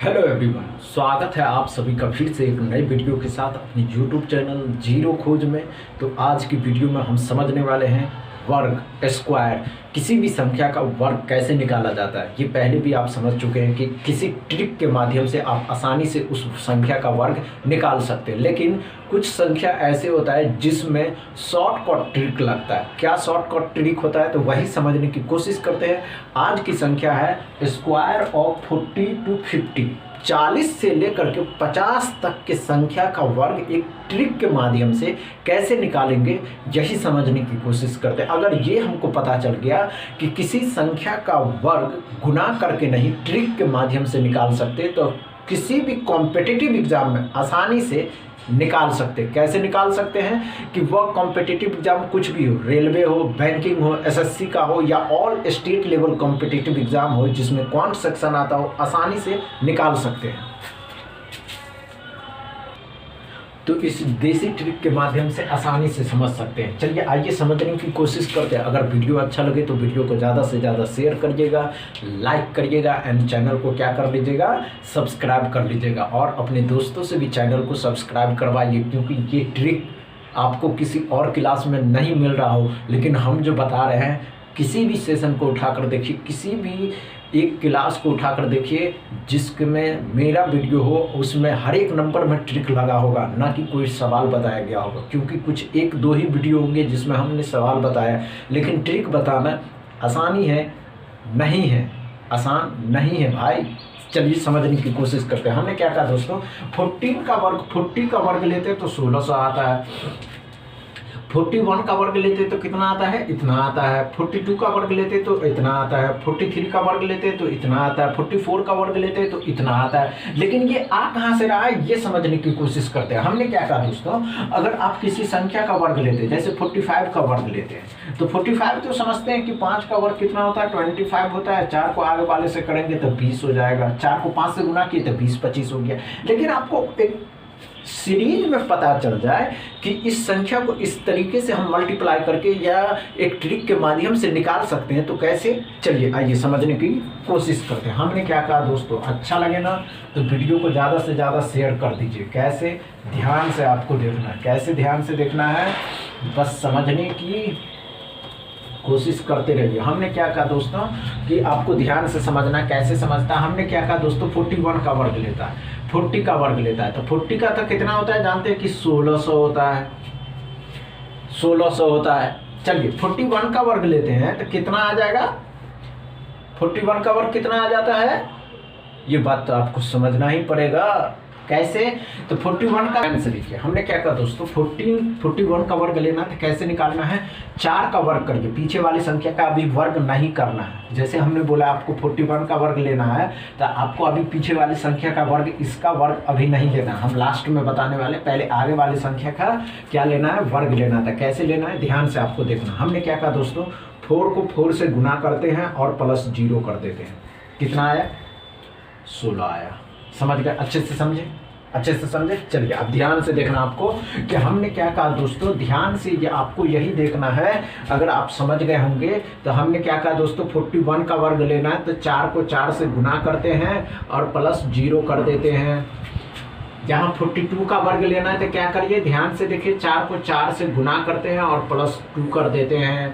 Hello everyone, स्वागत है आप सभी का फिर से एक नई वीडियो के साथ अपनी यूट्यूब चैनल जीरो खोज में। तो आज की वीडियो में हम समझने वाले हैं वर्ग स्क्वायर, किसी भी संख्या का वर्ग कैसे निकाला जाता है। ये पहले भी आप समझ चुके हैं कि किसी ट्रिक के माध्यम से आप आसानी से उस संख्या का वर्ग निकाल सकते हैं, लेकिन कुछ संख्या ऐसे होता है जिसमें शॉर्टकट ट्रिक लगता है। क्या शॉर्टकट ट्रिक होता है, तो वही समझने की कोशिश करते हैं। आज की संख्या है स्क्वायर ऑफ 40 to 50, 40 से लेकर के 50 तक के संख्या का वर्ग एक ट्रिक के माध्यम से कैसे निकालेंगे, यही समझने की कोशिश करते हैं। अगर ये हमको पता चल गया कि किसी संख्या का वर्ग गुणा करके नहीं ट्रिक के माध्यम से निकाल सकते, तो किसी भी कॉम्पिटिटिव एग्जाम में आसानी से निकाल सकते। कैसे निकाल सकते हैं कि वह कॉम्पिटिटिव एग्जाम कुछ भी हो, रेलवे हो, बैंकिंग हो, एसएससी का हो या all state level competitive exam हो जिसमें क्वांट सेक्शन आता हो, आसानी से निकाल सकते हैं। तो इस देसी ट्रिक के माध्यम से आसानी से समझ सकते हैं। चलिए आइए समझने की कोशिश करते हैं। अगर वीडियो अच्छा लगे तो वीडियो को ज़्यादा से ज़्यादा शेयर करिएगा, लाइक करिएगा एंड चैनल को क्या कर लीजिएगा, सब्सक्राइब कर लीजिएगा। और अपने दोस्तों से भी चैनल को सब्सक्राइब करवाइए, क्योंकि ये ट्रिक आपको किसी और क्लास में नहीं मिल रहा हो, लेकिन हम जो बता रहे हैं किसी भी सेशन को उठाकर देखिए, किसी भी एक क्लास को उठाकर देखिए जिसमें मेरा वीडियो हो, उसमें हर एक नंबर में ट्रिक लगा होगा, ना कि कोई सवाल बताया गया होगा। क्योंकि कुछ एक दो ही वीडियो होंगे जिसमें हमने सवाल बताया, लेकिन ट्रिक बताना आसानी है नहीं है, आसान नहीं है भाई। चलिए समझने की कोशिश करते हैं। हमने क्या कहा दोस्तों, 40 का वर्ग लेते तो 1600 आता है। 41 का वर्ग लेते तो कितना आता है, इतना आता है। 42 का वर्ग लेते तो इतना आता है। 43 का वर्ग लेते तो इतना आता है। 44 का वर्ग लेते तो इतना आता है। लेकिन ये आ कहाँ से रहा है, ये समझने की कोशिश करते हैं। हमने क्या कहा दोस्तों, अगर आप किसी संख्या का वर्ग लेते हैं, जैसे 45 का वर्ग लेते हैं, तो 45 तो समझते हैं कि 5 का वर्ग कितना होता है, 25 होता है। 4 को आगे वाले से करेंगे तो 20 हो जाएगा। 4 को 5 से गुना किए तो 20-25 हो गया। लेकिन आपको एक सीरीज में पता चल जाए कि इस संख्या को इस तरीके से हम मल्टीप्लाई करके या एक ट्रिक के माध्यम से निकाल सकते हैं, तो कैसे, चलिए आइए समझने की कोशिश करते हैं। हमने क्या कहा दोस्तों, अच्छा लगे ना तो वीडियो को ज़्यादा से ज़्यादा शेयर कर दीजिए। कैसे, ध्यान से आपको देखना है। कैसे ध्यान से देखना है, बस समझने की कोशिश करते रहिए। हमने क्या कहा दोस्तों कि आपको ध्यान से समझना, कैसे समझता है। हमने क्या कहा दोस्तों, 41 का वर्ग लेता है, 40 का वर्ग लेता है, तो 40 का तो कितना होता है जानते हैं कि 1600 होता है, 1600 होता है। चलिए 41 का वर्ग लेते हैं तो कितना आ जाएगा, 41 का वर्ग कितना आ जाता है, ये बात तो आपको समझना ही पड़ेगा। कैसे, तो 41 का आंसर लिखिए। हमने क्या कहा दोस्तों, 41 का वर्ग लेना तो कैसे निकालना है, 4 का वर्ग करिए, पीछे वाली संख्या का अभी वर्ग नहीं करना है। जैसे हमने बोला आपको 41 का वर्ग लेना है, तो आपको अभी पीछे वाली संख्या का वर्ग, इसका वर्ग अभी नहीं लेना, हम लास्ट में बताने वाले। पहले आगे वाली संख्या का क्या लेना है, वर्ग लेना था। कैसे लेना है, ध्यान से आपको देखना। हमने क्या कहा दोस्तों, 4 को 4 से गुना करते हैं और प्लस 0 कर देते हैं। कितना आया, 16 आया। समझ गए, अच्छे से समझे, अच्छे से समझे। चलिए अब ध्यान से देखना आपको कि हमने क्या कहा दोस्तों, ध्यान से ये आपको यही देखना है। अगर आप समझ गए होंगे तो हमने क्या कहा दोस्तों, 41 का वर्ग लेना है तो 4 को 4 से गुना करते हैं और प्लस 0 कर देते हैं। यहाँ 42 का वर्ग लेना है तो क्या करिए, ध्यान से देखिए, 4 को 4 से गुना करते हैं और प्लस 2 कर देते हैं।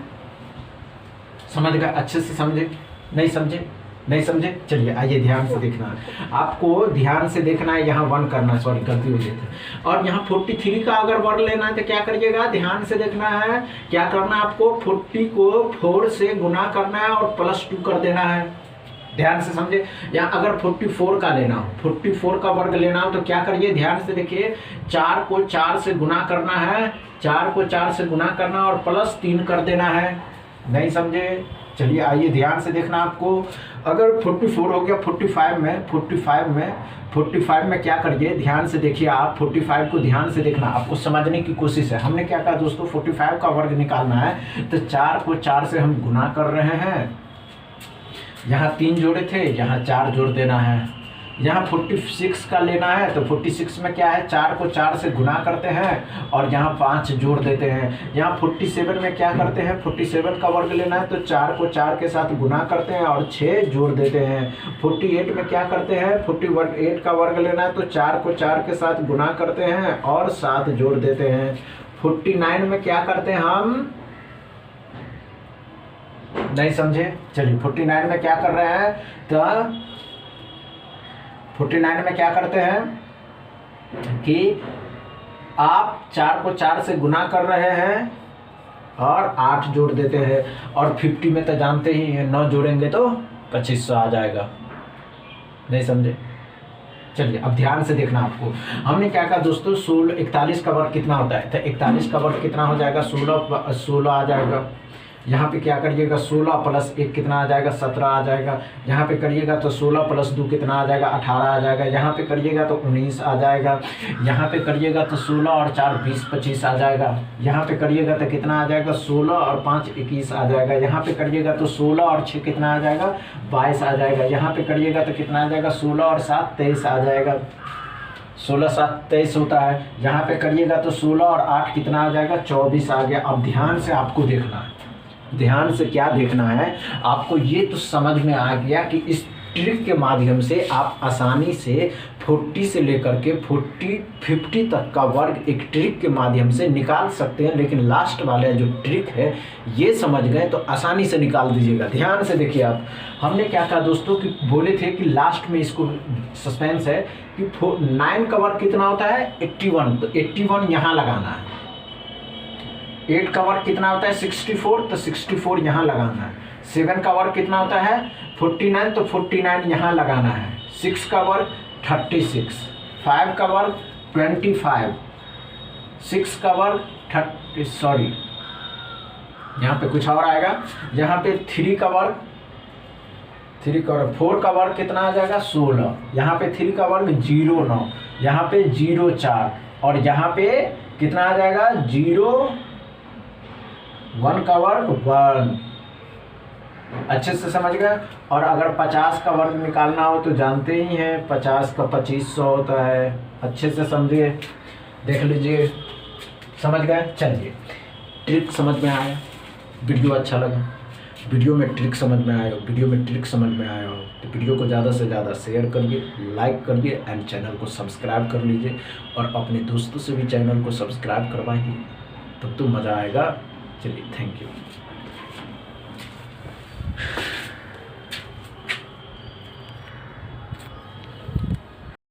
समझ गए, अच्छे से समझे, नहीं समझे, नहीं समझे। चलिए आइए ध्यान से देखना है, आपको ध्यान से देखना है। यहाँ 1 करना है, सॉरी गलती हो गई थी। और यहाँ 43 का अगर वर्ग लेना है तो क्या करिएगा, ध्यान से देखना है। क्या करना है आपको, 40 को 4 से गुना करना है और प्लस 2 कर देना है। ध्यान से समझे। यहाँ अगर 44 का लेना हो, 44 का वर्ग लेना हो तो क्या करिए, ध्यान से देखिए, 4 को 4 से गुना करना है, 4 को 4 से गुना करना और प्लस 3 कर देना है। नहीं समझे, चलिए आइए ध्यान से देखना आपको। अगर 44 हो गया, 45 में क्या करिए, ध्यान से देखिए आप, 45 को ध्यान से देखना, आपको समझने की कोशिश है। हमने क्या कहा दोस्तों, 45 का वर्ग निकालना है तो 4 को 4 से हम गुना कर रहे हैं। यहाँ 3 जोड़े थे, यहाँ 4 जोड़ देना है। यहाँ 46 का लेना है तो 46 में क्या है, 4 को 4 से गुना करते हैं और यहाँ 5 जोड़ देते हैं। यहाँ 47 में क्या करते हैं, 47 का वर्ग लेना है तो 4 को 4 के साथ गुना करते हैं और 6 जोड़ देते हैं। 48 में क्या करते हैं, 48 का वर्ग लेना है तो 4 को 4 के साथ गुना करते हैं और 7 जोड़ देते हैं। 49 में क्या करते हैं, हम नहीं समझे, चलिए 49 में क्या कर रहे हैं, तो 49 में क्या करते हैं कि आप 4 को 4 से गुना कर रहे हैं और 8 जोड़ देते हैं। और 50 में तो जानते ही हैं 9 जोड़ेंगे तो 2500 आ जाएगा, नहीं समझे। चलिए अब ध्यान से देखना आपको, हमने क्या कहा दोस्तों, 41 का वर्ग कितना होता है, तो 41 का वर्ग कितना हो जाएगा, 16 आ जाएगा। यहाँ पे क्या करिएगा, 16 प्लस 1 कितना आ जाएगा, 17 आ जाएगा। यहाँ पे करिएगा तो 16 प्लस 2 कितना आ जाएगा, 18 आ जाएगा। यहाँ पे करिएगा तो 19 आ जाएगा। यहाँ पे करिएगा तो 16 और 4 20 25 आ जाएगा। यहाँ पे करिएगा तो कितना आ जाएगा, 16 और 5 21 आ जाएगा। यहाँ पे करिएगा तो 16 और 6 कितना आ जाएगा, 22 आ जाएगा। यहाँ पे करिएगा तो कितना आ जाएगा, 16 और 7 23 आ जाएगा। 16 7 23 होता है। यहाँ पे करिएगा तो 16 और 8 कितना आ जाएगा, 24 आ गया। अब ध्यान से आपको देखना है, ध्यान से क्या देखना है आपको, ये तो समझ में आ गया कि इस ट्रिक के माध्यम से आप आसानी से 40 से लेकर के 50 तक का वर्ग एक ट्रिक के माध्यम से निकाल सकते हैं। लेकिन लास्ट वाला जो ट्रिक है ये समझ गए तो आसानी से निकाल दीजिएगा। ध्यान से देखिए आप, हमने क्या कहा दोस्तों कि बोले थे कि लास्ट में इसको सस्पेंस है कि 9 का वर्ग कितना होता है, 81, तो 81 यहाँ लगाना है। 8 का वर्ग कितना होता है, 64, तो 64 यहाँ लगाना है। 7 का वर्ग कितना होता है, 49, तो 49 यहाँ लगाना है। 6 का वर्ग 36, 5 का वर्ग 25, 6 का वर्ग 30, यहाँ पे कुछ और आएगा। यहाँ पे 3 का वर्ग 4 का वर्ग कितना आ जाएगा, 16। यहाँ पे 3 का वर्ग 09, यहाँ पे 04 और यहाँ पे कितना आ जाएगा, 1 का वर्ग 1। अच्छे से समझ गए। और अगर 50 का वर्ग निकालना हो तो जानते ही हैं 50 का 2500 होता है। अच्छे से समझिए, देख लीजिए, समझ गए। चलिए ट्रिक समझ में आया, वीडियो अच्छा लगा, वीडियो में ट्रिक समझ में आया हो तो वीडियो को ज़्यादा से ज़्यादा शेयर करिए, लाइक करिए एंड चैनल को सब्सक्राइब कर लीजिए और अपने दोस्तों से भी चैनल को सब्सक्राइब करवाइए, तब तो मज़ा आएगा। चलिए, थैंक यू।